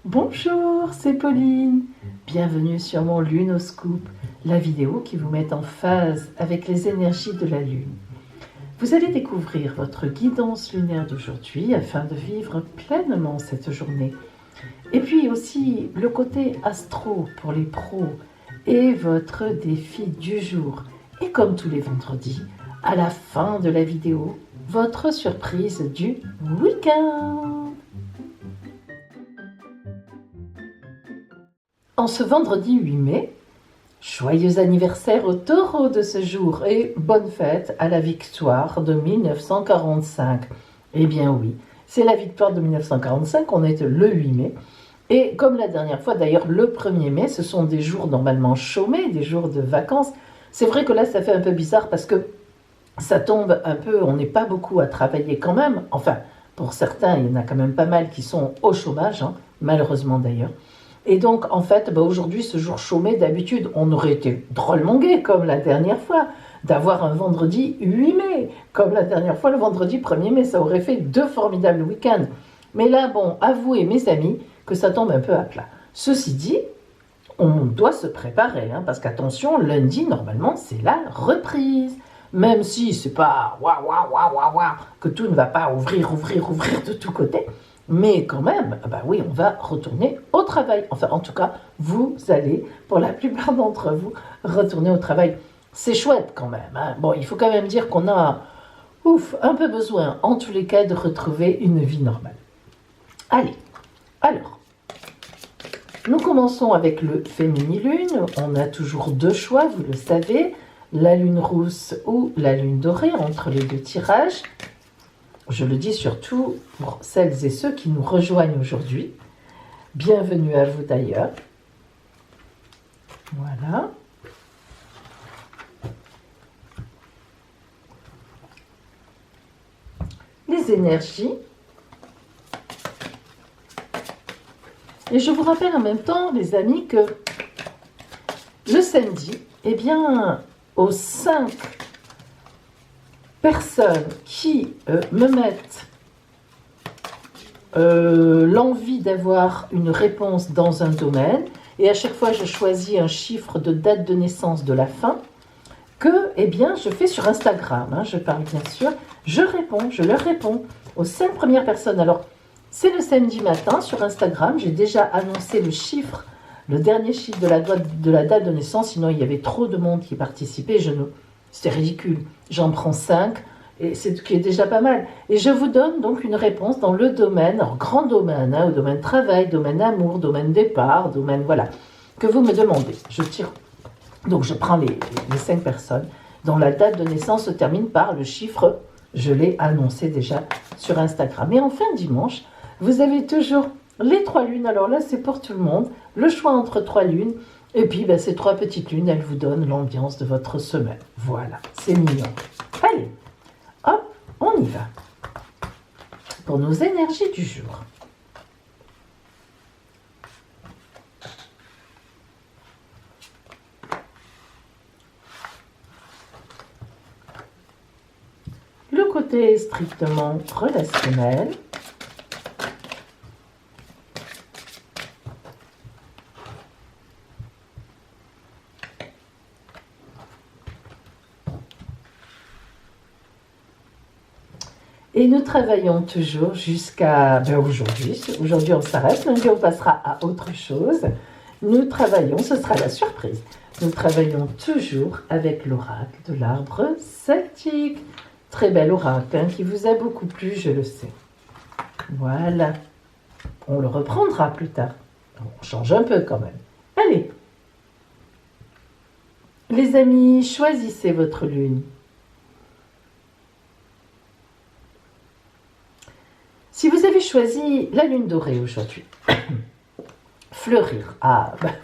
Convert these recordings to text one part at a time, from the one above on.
Bonjour, c'est Pauline. Bienvenue sur mon Lunoscope, la vidéo qui vous met en phase avec les énergies de la Lune. Vous allez découvrir votre guidance lunaire d'aujourd'hui afin de vivre pleinement cette journée. Et puis aussi le côté astro pour les pros et votre défi du jour. Et comme tous les vendredis, à la fin de la vidéo, votre surprise du week-end. En ce vendredi 8 mai, joyeux anniversaire au taureau de ce jour et bonne fête à la victoire de 1945. Eh bien oui, c'est la victoire de 1945, on est le 8 mai. Et comme la dernière fois, d'ailleurs le 1er mai, ce sont des jours normalement chômés, des jours de vacances. C'est vrai que là ça fait un peu bizarre parce que ça tombe un peu, on n'est pas beaucoup à travailler quand même. Enfin, pour certains, il y en a quand même pas mal qui sont au chômage, malheureusement d'ailleurs. Et donc, en fait, aujourd'hui, ce jour chômé, d'habitude, on aurait été drôlement gai, comme la dernière fois, d'avoir un vendredi 8 mai, comme la dernière fois, le vendredi 1er mai. Ça aurait fait 2 formidables week-ends. Mais là, bon, avouez, mes amis, que ça tombe un peu à plat. Ceci dit, on doit se préparer, parce qu'attention, lundi, normalement, c'est la reprise. Même si c'est pas que tout ne va pas ouvrir de tous côtés. Mais quand même, bah oui, on va retourner au travail. Enfin, en tout cas, vous allez, pour la plupart d'entre vous, retourner au travail. C'est chouette quand même. Bon, il faut quand même dire qu'on a, un peu besoin, en tous les cas, de retrouver une vie normale. Allez, alors, nous commençons avec le féminilune. On a toujours 2 choix, vous le savez, la lune rousse ou la lune dorée, entre les 2 tirages. Je le dis surtout pour celles et ceux qui nous rejoignent aujourd'hui. Bienvenue à vous d'ailleurs. Voilà. Les énergies. Et je vous rappelle en même temps, les amis, que le samedi, eh bien, aux 5 personnes qui me mettent l'envie d'avoir une réponse dans un domaine, et à chaque fois je choisis un chiffre de date de naissance de la fin, que je fais sur Instagram, je parle bien sûr, je leur réponds aux 5 premières personnes. Alors c'est le samedi matin sur Instagram, j'ai déjà annoncé le chiffre, le dernier chiffre de la date de naissance, sinon il y avait trop de monde qui participait, c'était ridicule. J'en prends 5, et c'est ce qui est déjà pas mal. Et je vous donne donc une réponse dans le domaine, alors grand domaine, au domaine travail, domaine amour, domaine départ, domaine, voilà, que vous me demandez. Donc je prends les 5 personnes dont la date de naissance se termine par le chiffre, je l'ai annoncé déjà sur Instagram. Et enfin dimanche, vous avez toujours les 3 lunes, alors là c'est pour tout le monde, le choix entre 3 lunes. Et puis, ces 3 petites lunes, elles vous donnent l'ambiance de votre semaine. Voilà, c'est mignon. Allez, hop, on y va. Pour nos énergies du jour. Le côté strictement relationnel. Et nous travaillons toujours jusqu'à aujourd'hui. Aujourd'hui, on s'arrête. Lundi, on passera à autre chose. Nous travaillons, ce sera la surprise. Nous travaillons toujours avec l'oracle de l'arbre celtique. Très bel oracle qui vous a beaucoup plu, je le sais. Voilà. On le reprendra plus tard. On change un peu quand même. Allez. Les amis, choisissez votre lune. Si vous avez choisi la lune dorée aujourd'hui, fleurir,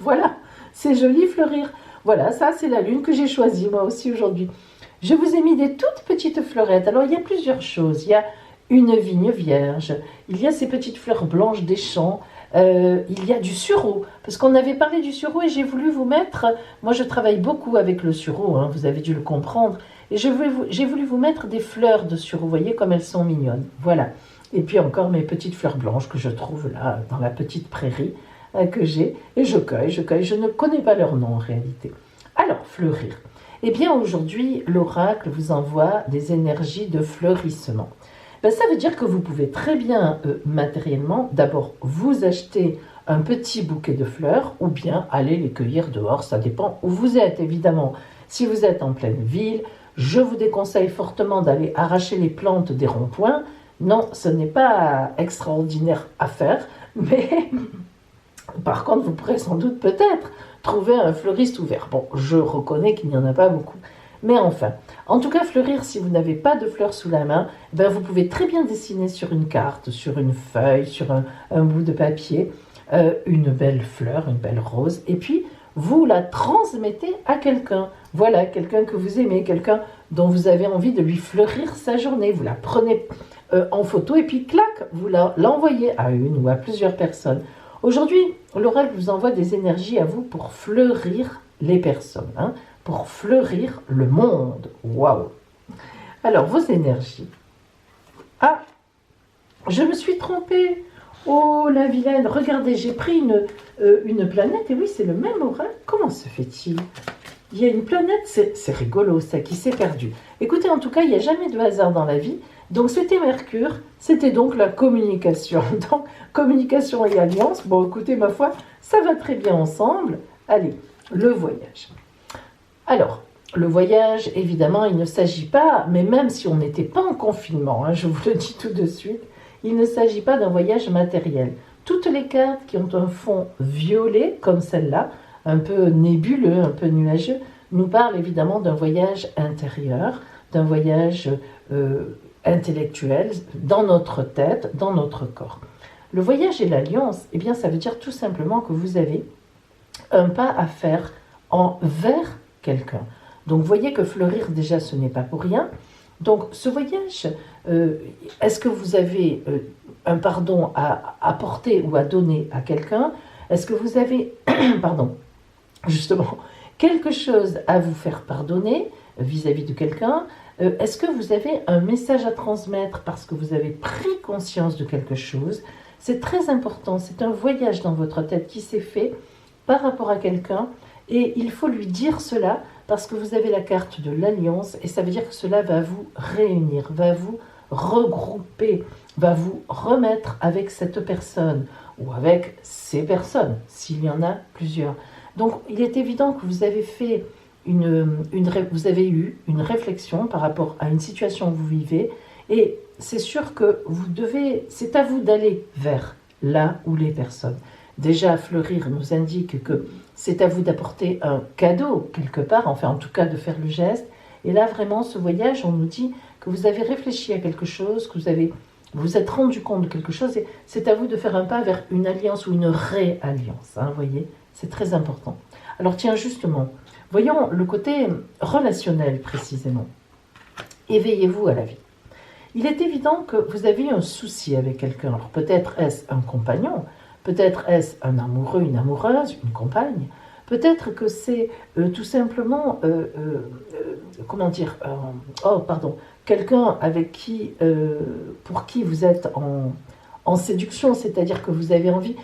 voilà, c'est joli fleurir. Voilà, ça c'est la lune que j'ai choisie moi aussi aujourd'hui. Je vous ai mis des toutes petites fleurettes. Alors il y a plusieurs choses. Il y a une vigne vierge, il y a ces petites fleurs blanches des champs, il y a du sureau, parce qu'on avait parlé du sureau et j'ai voulu vous mettre, moi je travaille beaucoup avec le sureau, vous avez dû le comprendre, et j'ai voulu vous mettre des fleurs de sureau, vous voyez comme elles sont mignonnes, voilà. Et puis encore mes petites fleurs blanches que je trouve là, dans la petite prairie que j'ai. Et je cueille. Je ne connais pas leur nom en réalité. Alors, fleurir. Eh bien, aujourd'hui, l'oracle vous envoie des énergies de fleurissement. Ben, ça veut dire que vous pouvez très bien, matériellement, d'abord vous acheter un petit bouquet de fleurs ou bien aller les cueillir dehors, ça dépend où vous êtes évidemment. Si vous êtes en pleine ville, je vous déconseille fortement d'aller arracher les plantes des ronds-points. Non, ce n'est pas extraordinaire à faire, mais par contre, vous pourrez sans doute peut-être trouver un fleuriste ouvert. Bon, je reconnais qu'il n'y en a pas beaucoup. Mais enfin, en tout cas, fleurir, si vous n'avez pas de fleurs sous la main, ben vous pouvez très bien dessiner sur une carte, sur une feuille, sur un bout de papier, une belle fleur, une belle rose, et puis vous la transmettez à quelqu'un. Voilà, quelqu'un que vous aimez, quelqu'un dont vous avez envie de lui fleurir sa journée. Vous la prenez en photo et puis clac, vous l'envoyez à une ou à plusieurs personnes. Aujourd'hui, l'oracle vous envoie des énergies à vous pour fleurir les personnes, hein, pour fleurir le monde. Waouh! Alors, vos énergies. Ah, je me suis trompée. Oh, la vilaine, regardez, j'ai pris une planète, et oui, c'est le même oracle. Comment se fait-il? Il y a une planète, c'est rigolo ça, qui s'est perdue. Écoutez, en tout cas, il n'y a jamais de hasard dans la vie. Donc, c'était Mercure, c'était donc la communication. Donc, communication et alliance, bon, écoutez, ma foi, ça va très bien ensemble. Allez, le voyage. Alors, le voyage, évidemment, il ne s'agit pas, mais même si on n'était pas en confinement, hein, je vous le dis tout de suite, il ne s'agit pas d'un voyage matériel. Toutes les cartes qui ont un fond violet, comme celle-là, un peu nébuleux, un peu nuageux, nous parlent évidemment d'un voyage intérieur, d'un voyage intellectuel, dans notre tête, dans notre corps. Le voyage et l'alliance, eh bien, ça veut dire tout simplement que vous avez un pas à faire vers quelqu'un. Donc, vous voyez que fleurir, déjà, ce n'est pas pour rien. Donc, ce voyage, est-ce que vous avez un pardon à apporter ou à donner à quelqu'un? Est-ce que vous avez, pardon, justement, quelque chose à vous faire pardonner vis-à-vis de quelqu'un? Est-ce que vous avez un message à transmettre parce que vous avez pris conscience de quelque chose? C'est très important, c'est un voyage dans votre tête qui s'est fait par rapport à quelqu'un et il faut lui dire cela parce que vous avez la carte de l'alliance et ça veut dire que cela va vous réunir, va vous regrouper, va vous remettre avec cette personne ou avec ces personnes, s'il y en a plusieurs. Donc il est évident que vous avez fait vous avez eu une réflexion par rapport à une situation que vous vivez et c'est sûr que c'est à vous d'aller vers là où les personnes. Déjà, fleurir nous indique que c'est à vous d'apporter un cadeau quelque part, enfin en tout cas de faire le geste. Et là vraiment, ce voyage, on nous dit que vous avez réfléchi à quelque chose, que vous êtes rendu compte de quelque chose et c'est à vous de faire un pas vers une alliance ou une réalliance. Hein, vous voyez, c'est très important. Alors tiens, justement, voyons le côté relationnel précisément. Éveillez-vous à la vie. Il est évident que vous avez un souci avec quelqu'un. Alors peut-être est-ce un compagnon, peut-être est-ce un amoureux, une amoureuse, une compagne, peut-être que c'est tout simplement, quelqu'un avec pour qui vous êtes en séduction, c'est-à-dire que vous avez envie,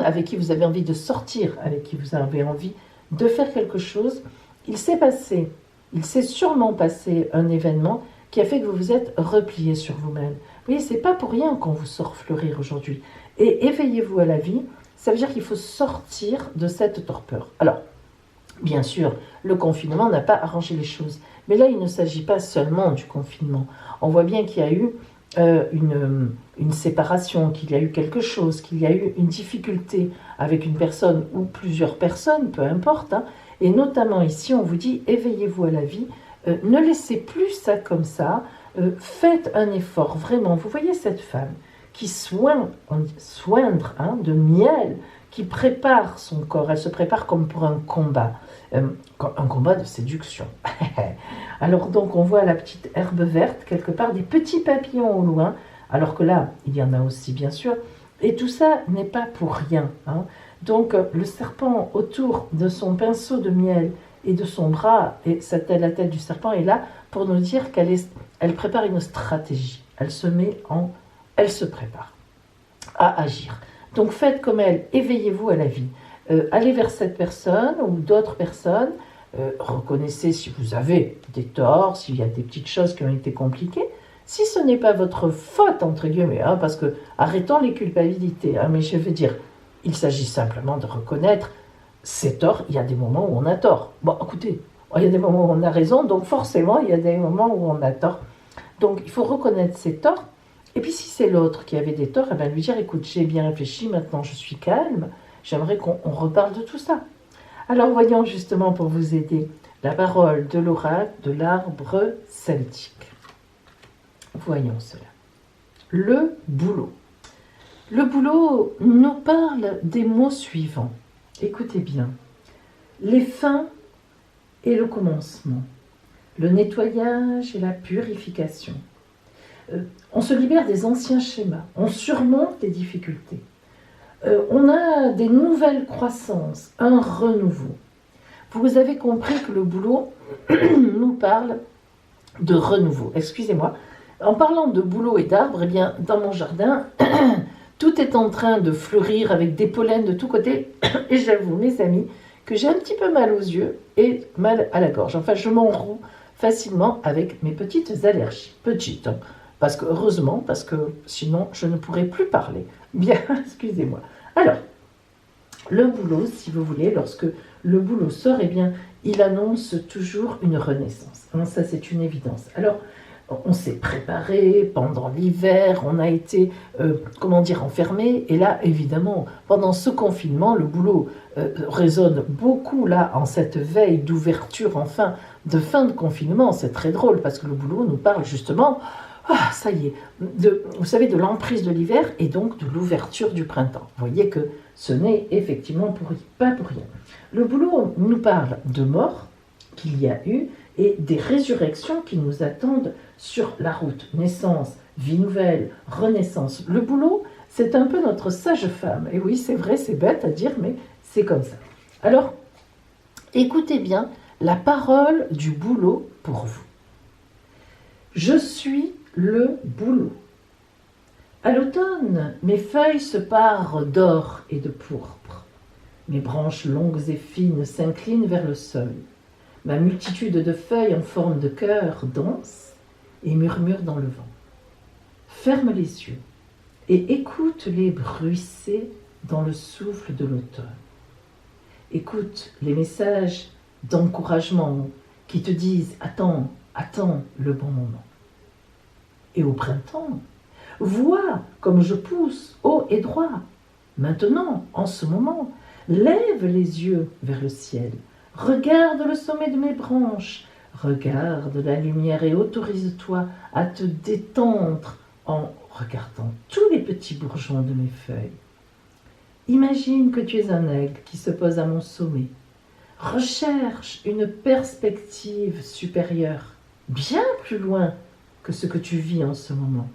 avec qui vous avez envie de sortir, avec qui vous avez envie de faire quelque chose. Il s'est sûrement passé un événement qui a fait que vous vous êtes replié sur vous-même. Vous voyez, c'est pas pour rien qu'on vous sort fleurir aujourd'hui. Et éveillez-vous à la vie, ça veut dire qu'il faut sortir de cette torpeur. Alors, bien sûr, le confinement n'a pas arrangé les choses. Mais là, il ne s'agit pas seulement du confinement. On voit bien qu'il y a eu une séparation, qu'il y a eu quelque chose, qu'il y a eu une difficulté avec une personne ou plusieurs personnes, peu importe. Hein. Et notamment ici, on vous dit, éveillez-vous à la vie. Ne laissez plus ça comme ça, faites un effort, vraiment. Vous voyez cette femme qui soindre de miel, qui prépare son corps, elle se prépare comme pour un combat de séduction. Alors donc on voit la petite herbe verte, quelque part des petits papillons au loin, alors que là, il y en a aussi bien sûr, et tout ça n'est pas pour rien. Hein. Donc le serpent autour de son pinceau de miel, et de son bras, et la tête du serpent est là pour nous dire qu'elle prépare une stratégie. Elle se met elle se prépare à agir. Donc faites comme elle, éveillez-vous à la vie. Allez vers cette personne ou d'autres personnes, reconnaissez si vous avez des torts, s'il y a des petites choses qui ont été compliquées. Si ce n'est pas votre faute, entre guillemets, hein, parce que arrêtons les culpabilités, hein, mais je veux dire, il s'agit simplement de reconnaître ses torts. Il y a des moments où on a tort. Bon, écoutez, il y a des moments où on a raison, donc forcément, il y a des moments où on a tort. Donc, il faut reconnaître ses torts. Et puis, si c'est l'autre qui avait des torts, eh bien, lui dire, écoute, j'ai bien réfléchi, maintenant je suis calme, j'aimerais qu'on reparle de tout ça. Alors, voyons justement pour vous aider la parole de l'oracle de l'arbre celtique. Voyons cela. Le boulot. Le boulot nous parle des mots suivants. Écoutez bien. Les fins et le commencement. Le nettoyage et la purification. On se libère des anciens schémas. On surmonte les difficultés. On a des nouvelles croissances, un renouveau. Vous avez compris que le boulot nous parle de renouveau. Excusez-moi. En parlant de boulot et d'arbres, eh bien, dans mon jardin, tout est en train de fleurir avec des pollens de tous côtés. Et j'avoue, mes amis, que j'ai un petit peu mal aux yeux et mal à la gorge. Enfin, je m'enroue facilement avec mes petites allergies. Petites, hein, parce que, heureusement, parce que sinon, je ne pourrais plus parler. Bien, excusez-moi. Alors, le boulot, si vous voulez, lorsque le boulot sort, eh bien, il annonce toujours une renaissance. Hein, ça, c'est une évidence. Alors, on s'est préparé pendant l'hiver, on a été, enfermé. Et là, évidemment, pendant ce confinement, le boulot résonne beaucoup, là, en cette veille d'ouverture, enfin, de fin de confinement. C'est très drôle, parce que le boulot nous parle justement, ça y est, vous savez, de l'emprise de l'hiver et donc de l'ouverture du printemps. Vous voyez que ce n'est effectivement pas pour rien. Le boulot nous parle de mort qu'il y a eu, et des résurrections qui nous attendent sur la route. Naissance, vie nouvelle, renaissance. Le boulot, c'est un peu notre sage-femme. Et oui, c'est vrai, c'est bête à dire, mais c'est comme ça. Alors, écoutez bien la parole du boulot pour vous. Je suis le boulot. À l'automne, mes feuilles se parent d'or et de pourpre. Mes branches longues et fines s'inclinent vers le sol. Ma multitude de feuilles en forme de cœur danse et murmure dans le vent. Ferme les yeux et écoute-les bruisser dans le souffle de l'automne. Écoute les messages d'encouragement qui te disent « Attends, attends le bon moment ». Et au printemps, vois comme je pousse haut et droit. Maintenant, en ce moment, lève les yeux vers le ciel. Regarde le sommet de mes branches, regarde la lumière et autorise-toi à te détendre en regardant tous les petits bourgeons de mes feuilles. Imagine que tu es un aigle qui se pose à mon sommet. Recherche une perspective supérieure, bien plus loin que ce que tu vis en ce moment.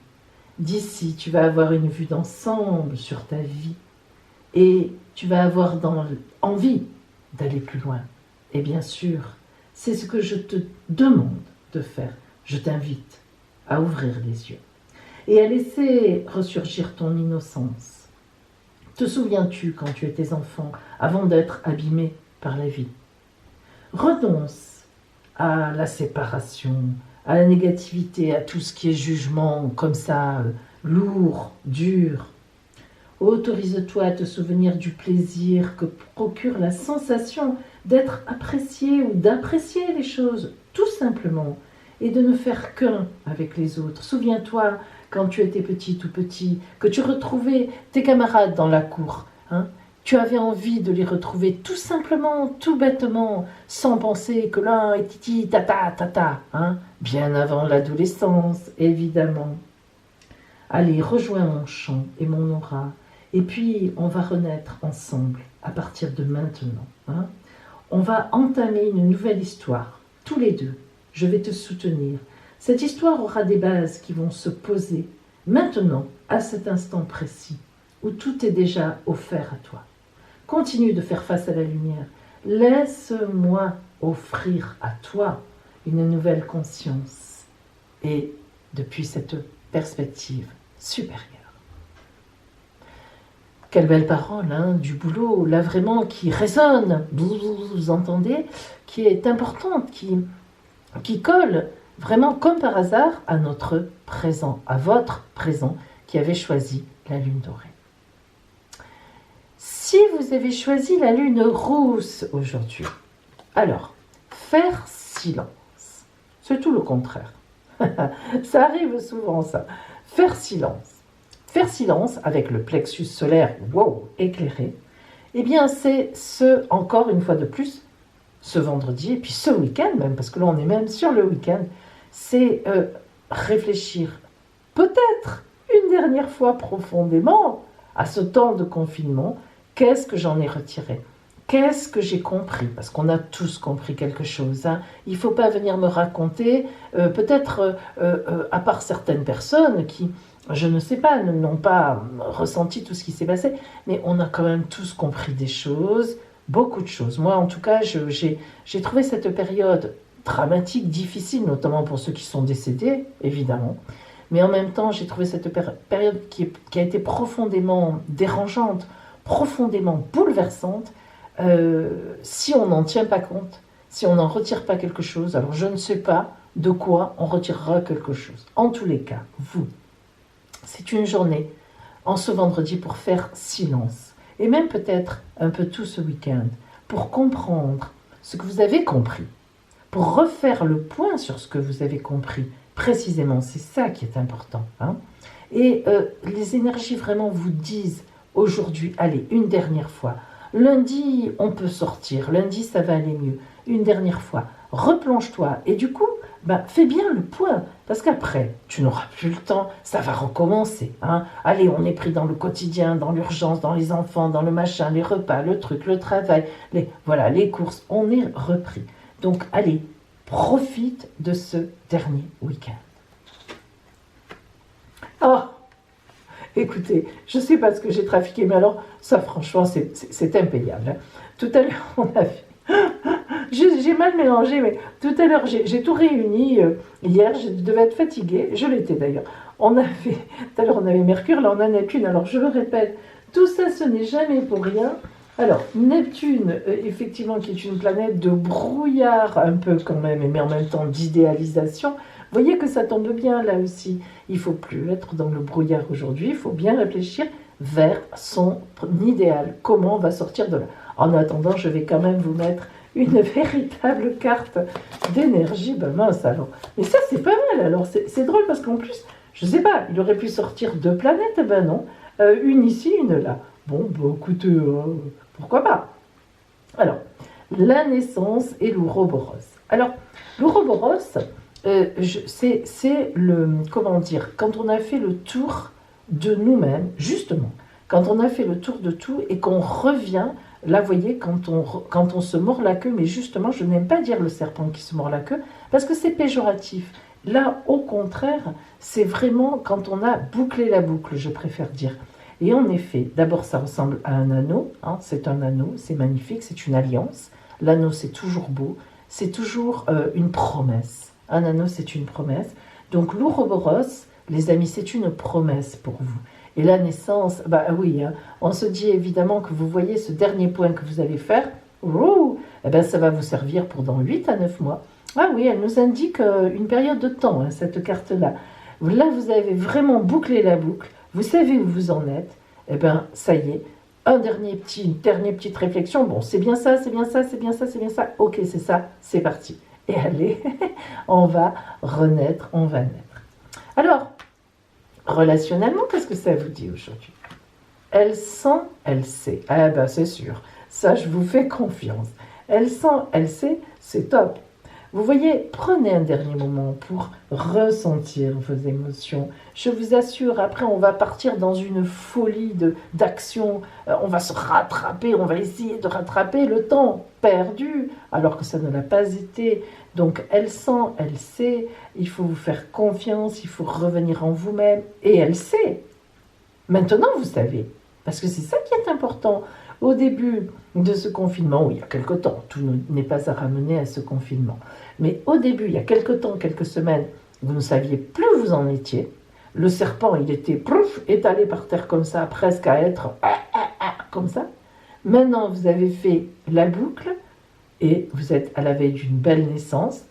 D'ici, tu vas avoir une vue d'ensemble sur ta vie et tu vas avoir envie d'aller plus loin. Et bien sûr, c'est ce que je te demande de faire. Je t'invite à ouvrir les yeux et à laisser ressurgir ton innocence. Te souviens-tu quand tu étais enfant, avant d'être abîmé par la vie? Renonce à la séparation, à la négativité, à tout ce qui est jugement comme ça, lourd, dur. Autorise-toi à te souvenir du plaisir que procure la sensation d'être apprécié ou d'apprécier les choses, tout simplement, et de ne faire qu'un avec les autres. Souviens-toi, quand tu étais petite ou petit, que tu retrouvais tes camarades dans la cour. Tu avais envie de les retrouver tout simplement, tout bêtement, sans penser que l'un est titi, tata, tata, bien avant l'adolescence, évidemment. Allez, rejoins mon chant et mon aura, et puis on va renaître ensemble à partir de maintenant. On va entamer une nouvelle histoire, tous les deux. Je vais te soutenir. Cette histoire aura des bases qui vont se poser maintenant, à cet instant précis, où tout est déjà offert à toi. Continue de faire face à la lumière. Laisse-moi offrir à toi une nouvelle conscience. Et depuis cette perspective, supérieur. Quelle belle parole, hein, du boulot, là vraiment qui résonne, vous entendez, qui est importante, qui colle vraiment comme par hasard à notre présent, à votre présent qui avait choisi la lune dorée. Si vous avez choisi la lune rousse aujourd'hui, alors, faire silence, c'est tout le contraire. Ça arrive souvent ça, faire silence. Faire silence avec le plexus solaire, wow, éclairé, eh bien c'est encore une fois de plus, ce vendredi, et puis ce week-end même, parce que là on est même sur le week-end, c'est réfléchir peut-être une dernière fois profondément à ce temps de confinement, qu'est-ce que j'en ai retiré ? Qu'est-ce que j'ai compris ? Parce qu'on a tous compris quelque chose. Hein. Il ne faut pas venir me raconter, peut-être à part certaines personnes qui, je ne sais pas, n'ont pas ressenti tout ce qui s'est passé, mais on a quand même tous compris des choses, beaucoup de choses. Moi, en tout cas, j'ai trouvé cette période dramatique, difficile, notamment pour ceux qui sont décédés, évidemment. Mais en même temps, j'ai trouvé cette période qui a été profondément dérangeante, profondément bouleversante, si on n'en tient pas compte, si on n'en retire pas quelque chose, alors je ne sais pas de quoi on retirera quelque chose. En tous les cas, vous, c'est une journée en ce vendredi pour faire silence, et même peut-être un peu tout ce week-end, pour comprendre ce que vous avez compris, pour refaire le point sur ce que vous avez compris, précisément, c'est ça qui est important. Hein. Et les énergies vraiment vous disent aujourd'hui, allez, une dernière fois, lundi, on peut sortir. Lundi, ça va aller mieux. Une dernière fois, replonge-toi. Et du coup, fais bien le point. Parce qu'après, tu n'auras plus le temps. Ça va recommencer. Hein. Allez, on est pris dans le quotidien, dans l'urgence, dans les enfants, dans le machin, les repas, le truc, le travail. Les courses. On est repris. Donc, allez, profite de ce dernier week-end. Oh! Écoutez, je ne sais pas ce que j'ai trafiqué, mais alors, ça franchement, c'est impayable. Hein. Tout à l'heure, on a fait... J'ai mal mélangé, mais tout à l'heure, j'ai tout réuni. Hier, je devais être fatiguée, je l'étais d'ailleurs. Tout à l'heure, on avait Mercure, là, on a Neptune. Alors, je le répète, tout ça, ce n'est jamais pour rien. Alors, Neptune, effectivement, qui est une planète de brouillard, un peu quand même, mais en même temps d'idéalisation. Vous voyez que ça tombe bien là aussi. Il ne faut plus être dans le brouillard aujourd'hui. Il faut bien réfléchir vers son idéal. Comment on va sortir de là ? En attendant, je vais quand même vous mettre une véritable carte d'énergie. Mince alors. Mais ça, c'est pas mal. Alors, c'est drôle parce qu'en plus, je ne sais pas, il aurait pu sortir 2 planètes. Non. Une ici, une là. Bon, écoutez, pourquoi pas ? Alors, la naissance et l'Ouroboros. Alors, l'Ouroboros... c'est le, comment dire, quand on a fait le tour de nous-mêmes, justement, quand on a fait le tour de tout et qu'on revient, là, vous voyez, quand on se mord la queue, mais justement, je n'aime pas dire le serpent qui se mord la queue, parce que c'est péjoratif. Là, au contraire, c'est vraiment quand on a bouclé la boucle, je préfère dire. Et en effet, d'abord, ça ressemble à un anneau, hein, c'est un anneau, c'est magnifique, c'est une alliance. L'anneau, c'est toujours beau, c'est toujours une promesse. Un anneau, c'est une promesse. Donc, l'Ouroboros, les amis, c'est une promesse pour vous. Et la naissance, oui, hein, on se dit évidemment que vous voyez ce dernier point que vous allez faire, ça va vous servir pour dans 8 à 9 mois. Ah oui, elle nous indique une période de temps, hein, cette carte-là. Là, vous avez vraiment bouclé la boucle, vous savez où vous en êtes, ça y est, une dernière petite réflexion, bon, c'est bien ça, c'est bien ça, c'est bien ça, c'est bien ça, ok, c'est ça, c'est parti. Et allez, on va renaître, on va naître. Alors, relationnellement, qu'est-ce que ça vous dit aujourd'hui ? Elle sent, elle sait. C'est sûr, ça je vous fais confiance. Elle sent, elle sait, c'est top. Vous voyez, prenez un dernier moment pour ressentir vos émotions. Je vous assure, après on va partir dans une folie d'action. On va se rattraper, on va essayer de rattraper le temps perdu, alors que ça ne l'a pas été. Donc elle sent, elle sait, il faut vous faire confiance, il faut revenir en vous-même. Et elle sait. Maintenant vous savez, parce que c'est ça qui est important. Au début de ce confinement, il y a quelque temps, tout n'est pas à ramener à ce confinement, mais au début, il y a quelque temps, quelques semaines, vous ne saviez plus où vous en étiez, le serpent, il était pouf, étalé par terre comme ça, presque à être comme ça. Maintenant, vous avez fait la boucle et vous êtes à la veille d'une belle naissance,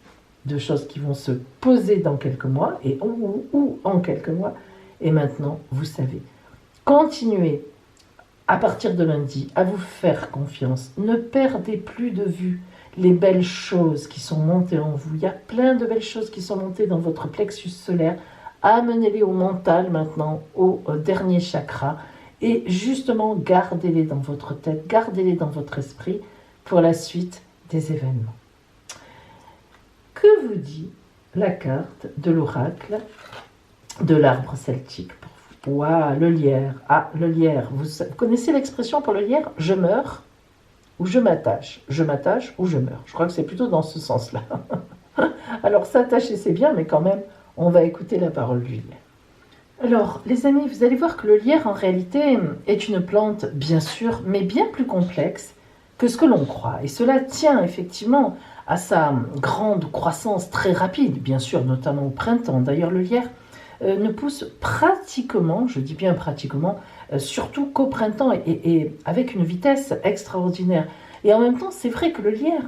de choses qui vont se poser dans quelques mois ou en quelques mois. Et maintenant, vous savez. Continuez à partir de lundi à vous faire confiance. Ne perdez plus de vue les belles choses qui sont montées en vous. Il y a plein de belles choses qui sont montées dans votre plexus solaire. Amenez-les au mental maintenant, au dernier chakra. Et justement, gardez-les dans votre tête, gardez-les dans votre esprit pour la suite des événements. Que vous dit la carte de l'oracle de l'arbre celtique pour vous? Ouah, le lierre. Ah, le lierre. Vous connaissez l'expression pour le lierre? Je meurs ou je m'attache. Je m'attache ou je meurs. Je crois que c'est plutôt dans ce sens-là. Alors, s'attacher, c'est bien, mais quand même, on va écouter la parole du lierre. Alors, les amis, vous allez voir que le lierre, en réalité, est une plante, bien sûr, mais bien plus complexe que ce que l'on croit. Et cela tient effectivement à sa grande croissance très rapide, bien sûr, notamment au printemps. D'ailleurs, le lierre ne pousse pratiquement, je dis bien pratiquement, surtout qu'au printemps et avec une vitesse extraordinaire. Et en même temps, c'est vrai que le lierre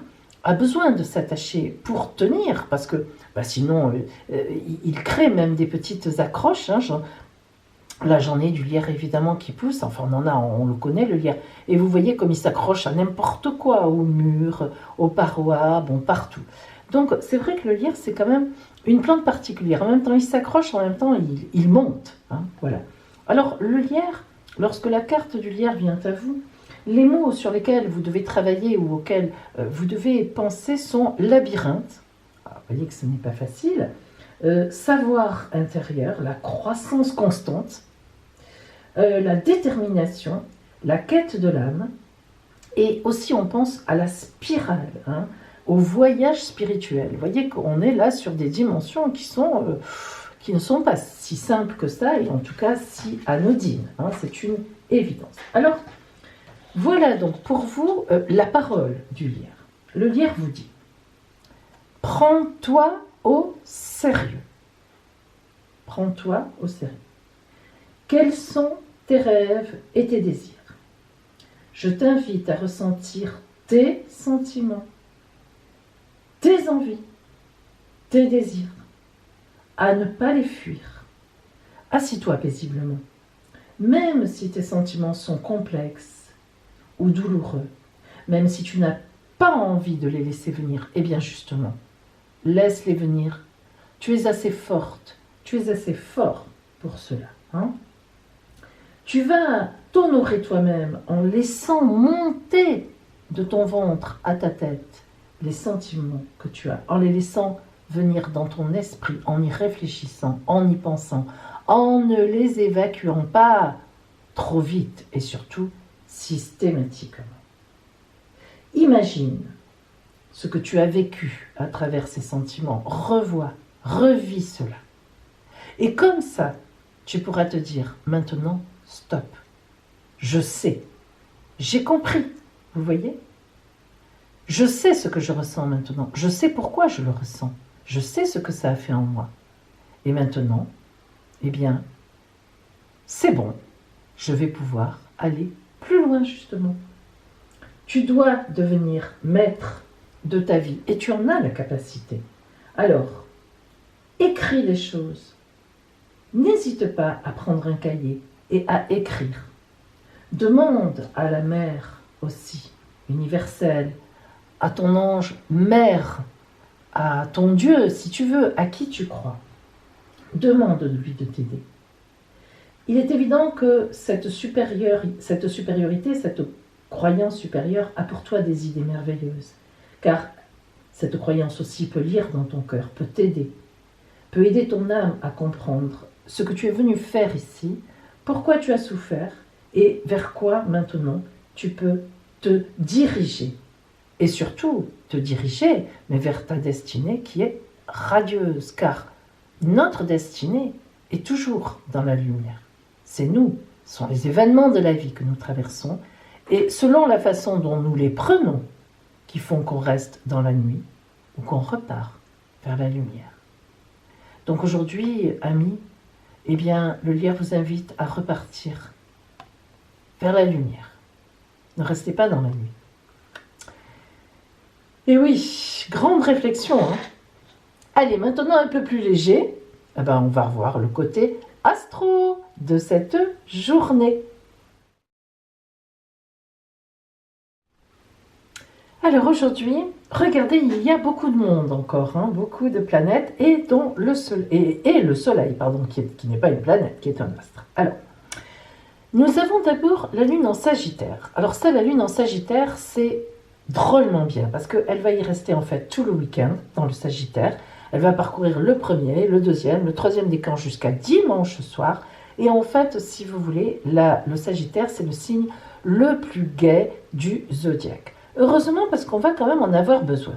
a besoin de s'attacher pour tenir, parce que sinon, il crée même des petites accroches. Là, j'en ai du lierre évidemment qui pousse, enfin on en a, on le connaît le lierre. Et vous voyez comme il s'accroche à n'importe quoi, au mur, aux parois, bon, partout. Donc c'est vrai que le lierre, c'est quand même une plante particulière. En même temps, il s'accroche, en même temps, il monte. Voilà. Alors, le lierre, lorsque la carte du lierre vient à vous, les mots sur lesquels vous devez travailler ou auxquels vous devez penser sont labyrinthe. Alors, vous voyez que ce n'est pas facile. Savoir intérieur, la croissance constante, la détermination, la quête de l'âme, et aussi on pense à la spirale, au voyage spirituel. Vous voyez qu'on est là sur des dimensions qui ne sont pas si simples que ça, et en tout cas si anodines. C'est une évidence. Alors, voilà donc pour vous la parole du lierre. Le lierre vous dit « Prends-toi au sérieux. Prends-toi au sérieux. Quels sont tes rêves et tes désirs? Je t'invite à ressentir tes sentiments, tes envies, tes désirs, à ne pas les fuir. Assis-toi paisiblement, même si tes sentiments sont complexes ou douloureux, même si tu n'as pas envie de les laisser venir, eh bien justement, laisse-les venir. Tu es assez forte, tu es assez fort pour cela. Tu vas t'honorer toi-même en laissant monter de ton ventre à ta tête les sentiments que tu as, en les laissant venir dans ton esprit, en y réfléchissant, en y pensant, en ne les évacuant pas trop vite et surtout systématiquement. Imagine ce que tu as vécu à travers ces sentiments, revis cela. Et comme ça, tu pourras te dire, maintenant, stop. Je sais, j'ai compris, vous voyez? Je sais ce que je ressens maintenant, je sais pourquoi je le ressens, je sais ce que ça a fait en moi. Et maintenant, eh bien, c'est bon, je vais pouvoir aller plus loin justement. Tu dois devenir maître de ta vie et tu en as la capacité. Alors, écris les choses. N'hésite pas à prendre un cahier et à écrire. Demande à la mère aussi, universelle, à ton ange mère, à ton Dieu, si tu veux, à qui tu crois. Demande-lui de t'aider. Il est évident que cette supériorité, cette croyance supérieure a pour toi des idées merveilleuses. Car cette croyance aussi peut lire dans ton cœur, peut t'aider, peut aider ton âme à comprendre ce que tu es venu faire ici, pourquoi tu as souffert et vers quoi maintenant tu peux te diriger. Et surtout te diriger, mais vers ta destinée qui est radieuse, car notre destinée est toujours dans la lumière. C'est nous, ce sont les événements de la vie que nous traversons, et selon la façon dont nous les prenons, qui font qu'on reste dans la nuit ou qu'on repart vers la lumière. Donc aujourd'hui, amis, eh bien, le lierre vous invite à repartir vers la lumière. Ne restez pas dans la nuit. Et oui, grande réflexion. Hein. Allez, maintenant un peu plus léger, eh ben, on va revoir le côté astro de cette journée. Alors aujourd'hui, regardez, il y a beaucoup de monde encore, hein, beaucoup de planètes, et dont le Soleil, pardon, qui n'est pas une planète, qui est un astre. Alors, nous avons d'abord la Lune en Sagittaire. Alors ça, la Lune en Sagittaire, c'est drôlement bien, parce qu'elle va y rester en fait tout le week-end dans le Sagittaire. Elle va parcourir le premier, le deuxième, le troisième décan jusqu'à dimanche soir. Et en fait, si vous voulez, le Sagittaire, c'est le signe le plus gai du zodiaque. Heureusement, parce qu'on va quand même en avoir besoin.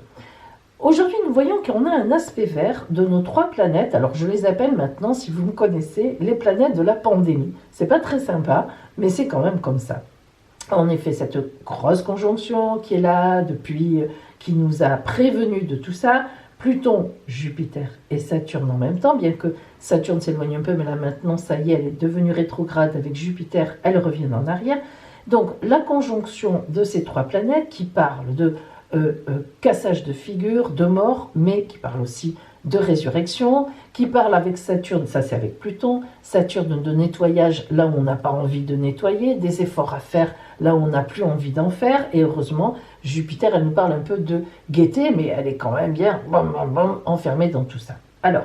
Aujourd'hui, nous voyons qu'on a un aspect vert de nos 3 planètes. Alors, je les appelle maintenant, si vous me connaissez, les planètes de la pandémie. C'est pas très sympa, mais c'est quand même comme ça. En effet, cette grosse conjonction qui est là depuis, qui nous a prévenus de tout ça, Pluton, Jupiter et Saturne en même temps, bien que Saturne s'éloigne un peu, mais là maintenant, ça y est, elle est devenue rétrograde avec Jupiter, elle revient en arrière. Donc la conjonction de ces 3 planètes qui parlent de cassage de figure, de mort, mais qui parle aussi de résurrection, qui parle avec Saturne, ça c'est avec Pluton, Saturne de nettoyage là où on n'a pas envie de nettoyer, des efforts à faire là où on n'a plus envie d'en faire, et heureusement Jupiter elle nous parle un peu de gaieté, mais elle est quand même bien enfermée dans tout ça. Alors,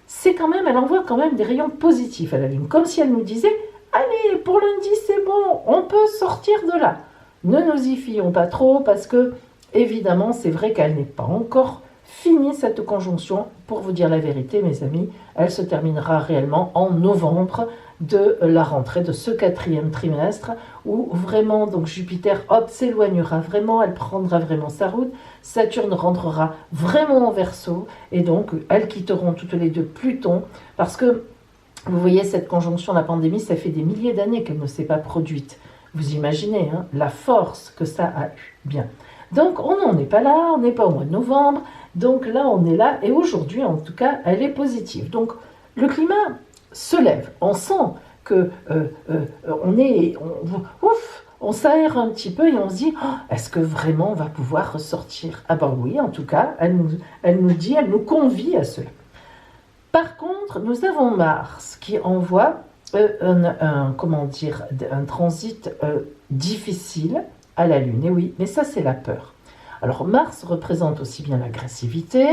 c'est quand même, elle envoie quand même des rayons positifs à la Lune, comme si elle nous disait allez, pour lundi c'est bon, on peut sortir de là. Ne nous y fions pas trop parce que évidemment, c'est vrai qu'elle n'est pas encore finie cette conjonction. Pour vous dire la vérité, mes amis, elle se terminera réellement en novembre de la rentrée de ce 4e trimestre où vraiment, donc Jupiter, hop, s'éloignera vraiment, elle prendra vraiment sa route. Saturne rentrera vraiment en Verseau et donc elles quitteront toutes les deux Pluton parce que vous voyez, cette conjonction, la pandémie, ça fait des milliers d'années qu'elle ne s'est pas produite. Vous imaginez hein, la force que ça a eu. Bien. Donc, on n'en est pas là, on n'est pas au mois de novembre. Donc là, on est là. Et aujourd'hui, en tout cas, elle est positive. Donc, le climat se lève. On sent que on s'aère un petit peu et on se dit oh, est-ce que vraiment on va pouvoir ressortir? Ah ben oui, en tout cas, elle nous convie à cela. Par contre, nous avons Mars qui envoie un transit difficile à la Lune. Et oui, mais ça c'est la peur. Alors Mars représente aussi bien l'agressivité,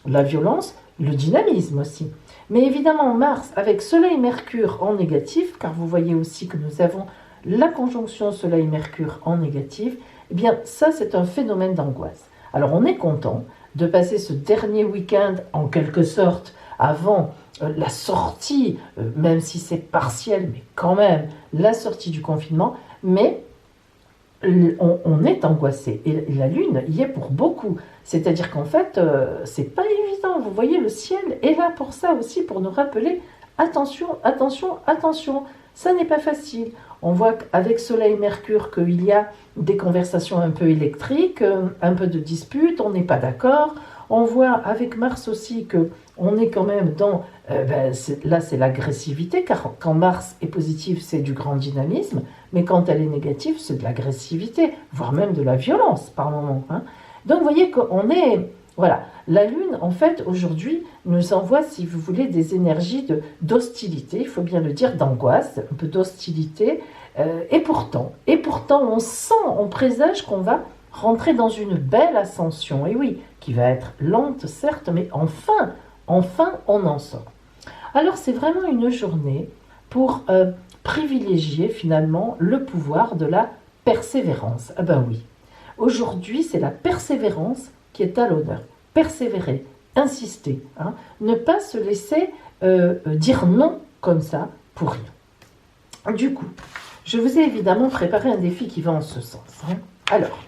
la violence, le dynamisme aussi. Mais évidemment Mars avec Soleil-Mercure en négatif, car vous voyez aussi que nous avons la conjonction Soleil-Mercure en négatif, eh bien ça c'est un phénomène d'angoisse. Alors on est content de passer ce dernier week-end en quelque sorte avant la sortie, même si c'est partiel, mais quand même la sortie du confinement, mais on est angoissé. Et la Lune y est pour beaucoup. C'est-à-dire qu'en fait, c'est pas évident. Vous voyez, le ciel est là pour ça aussi, pour nous rappeler attention, attention, attention. Ça n'est pas facile. On voit qu'avec Soleil-Mercure qu'il y a des conversations un peu électriques, un peu de disputes, on n'est pas d'accord. On voit avec Mars aussi que on est quand même dans... là, c'est l'agressivité, car quand Mars est positive, c'est du grand dynamisme, mais quand elle est négative, c'est de l'agressivité, voire même de la violence par moment. Hein. Donc, vous voyez qu'on est... Voilà, la Lune, en fait, aujourd'hui, nous envoie, si vous voulez, des énergies d'hostilité, il faut bien le dire, d'angoisse, un peu d'hostilité, et pourtant, on sent, on présage qu'on va rentrer dans une belle ascension, et oui, qui va être lente, certes, mais enfin, on en sort. Alors, c'est vraiment une journée pour privilégier, finalement, le pouvoir de la persévérance. Ah ben oui, aujourd'hui, c'est la persévérance qui est à l'honneur. Persévérer, insister, hein, ne pas se laisser dire non comme ça pour rien. Du coup, je vous ai évidemment préparé un défi qui va en ce sens. Hein. Alors,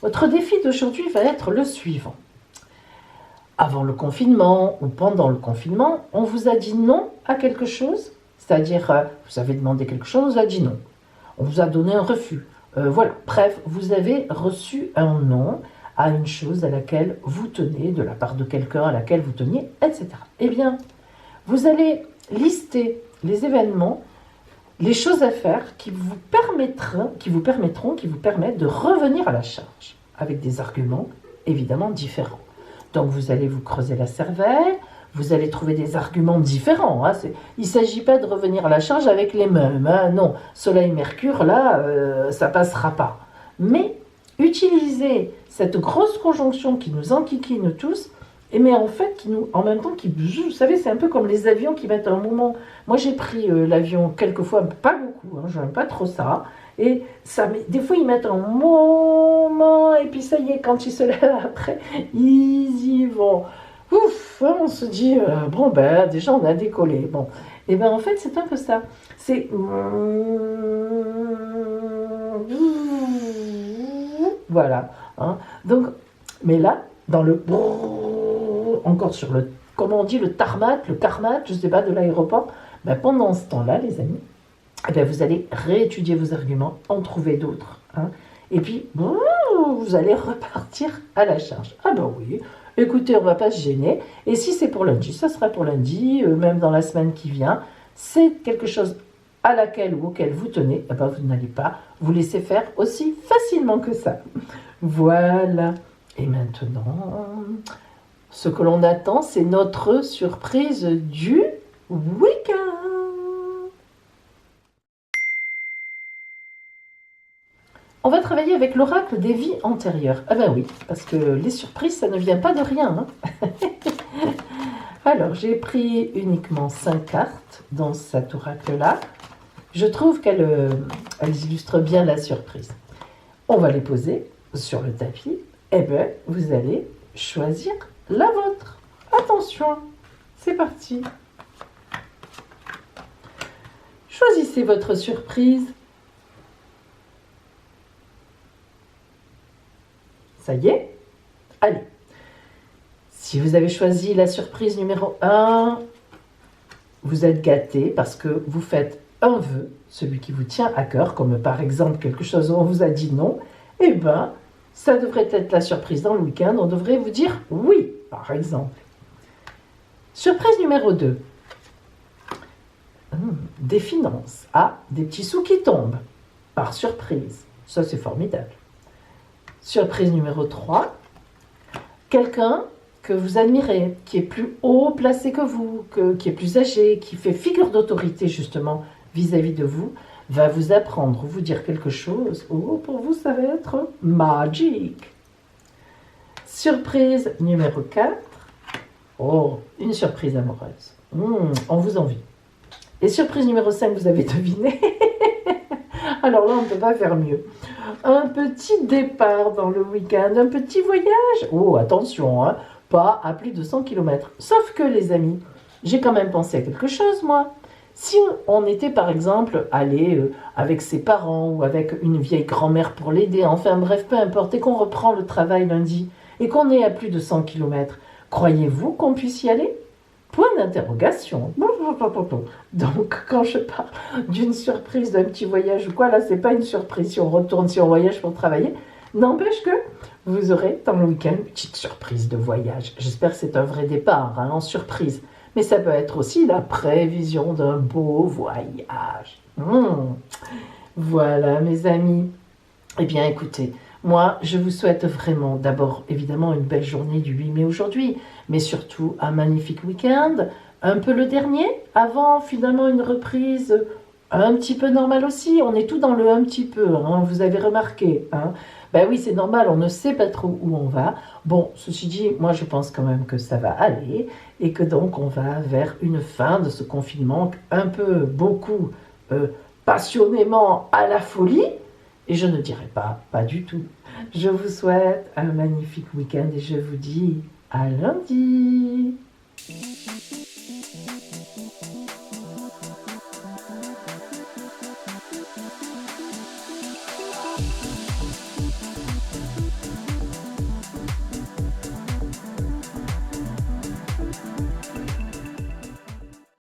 votre défi d'aujourd'hui va être le suivant. Avant le confinement ou pendant le confinement, on vous a dit non à quelque chose, c'est-à-dire vous avez demandé quelque chose, on vous a dit non. On vous a donné un refus. Voilà, bref, vous avez reçu un non à une chose à laquelle vous tenez, de la part de quelqu'un à laquelle vous teniez, etc. Eh bien, vous allez listez les événements, les choses à faire qui vous permettent de revenir à la charge, avec des arguments évidemment différents. Donc vous allez vous creuser la cervelle, vous allez trouver des arguments différents. Hein. Il ne s'agit pas de revenir à la charge avec les mêmes. Hein. Non, Soleil-Mercure, là, ça ne passera pas. Mais utilisez cette grosse conjonction qui nous enquiquine tous, mais en fait, en même temps, vous savez, c'est un peu comme les avions qui mettent un moment. Moi, j'ai pris l'avion quelques fois, pas beaucoup, hein, je n'aime pas trop ça. Et des fois, ils mettent un moment, et puis ça y est, quand ils se lèvent après, ils y vont. Ouf, hein, on se dit, bon, ben, déjà, on a décollé. Bon, et ben en fait, c'est un peu ça. C'est. Voilà. Hein. Donc, mais là, dans le. Encore sur le. Comment on dit, le tarmac, je ne sais pas, de l'aéroport, ben, pendant ce temps-là, les amis, eh bien, vous allez réétudier vos arguments, en trouver d'autres. Hein, et puis, vous allez repartir à la charge. Ah ben oui, écoutez, on ne va pas se gêner. Et si c'est pour lundi, ça sera pour lundi, même dans la semaine qui vient. C'est quelque chose à laquelle ou auquel vous tenez, eh ben, vous n'allez pas vous laisser faire aussi facilement que ça. Voilà. Et maintenant, ce que l'on attend, c'est notre surprise du week-end. On va travailler avec l'oracle des vies antérieures. Ah ben oui, parce que les surprises, ça ne vient pas de rien. Hein. Alors, j'ai pris uniquement 5 cartes dans cet oracle-là. Je trouve qu'elles illustrent bien la surprise. On va les poser sur le tapis. Et bien, vous allez choisir la vôtre. Attention, c'est parti. Choisissez votre surprise. Ça y est? Allez. Si vous avez choisi la surprise numéro 1, vous êtes gâté parce que vous faites un vœu, celui qui vous tient à cœur, comme par exemple quelque chose où on vous a dit non, eh bien, ça devrait être la surprise dans le week-end, on devrait vous dire oui, par exemple. Surprise numéro 2. Des finances. Ah, des petits sous qui tombent, par surprise. Ça, c'est formidable. Surprise numéro 3. Quelqu'un que vous admirez, qui est plus haut placé que vous, qui est plus âgé, qui fait figure d'autorité justement vis-à-vis de vous, va vous apprendre ou vous dire quelque chose. Oh, pour vous, ça va être magique. Surprise numéro 4. Oh, une surprise amoureuse. On vous envie. Et surprise numéro 5, vous avez deviné. Alors là, on ne peut pas faire mieux. Un petit départ dans le week-end, un petit voyage. Oh, attention, hein, pas à plus de 100 km. Sauf que, les amis, j'ai quand même pensé à quelque chose, moi. Si on était, par exemple, allé avec ses parents ou avec une vieille grand-mère pour l'aider, enfin bref, peu importe, et qu'on reprend le travail lundi, et qu'on est à plus de 100 km, croyez-vous qu'on puisse y aller? Point d'interrogation. Donc, quand je parle d'une surprise, d'un petit voyage ou quoi, là, c'est pas une surprise si on retourne, si on voyage pour travailler. N'empêche que vous aurez dans le week-end une petite surprise de voyage. J'espère que c'est un vrai départ, hein, en surprise. Mais ça peut être aussi la prévision d'un beau voyage. Voilà, mes amis. Eh bien, écoutez, moi, je vous souhaite vraiment, d'abord, évidemment, une belle journée du 8 mai aujourd'hui, mais surtout un magnifique week-end, un peu le dernier, avant finalement une reprise un petit peu normale aussi. On est tout dans le un petit peu, hein, vous avez remarqué. Hein. Ben oui, c'est normal, on ne sait pas trop où on va. Bon, ceci dit, moi je pense quand même que ça va aller et que donc on va vers une fin de ce confinement un peu, beaucoup, passionnément à la folie. Et je ne dirais pas du tout. Je vous souhaite un magnifique week-end et je vous dis à lundi.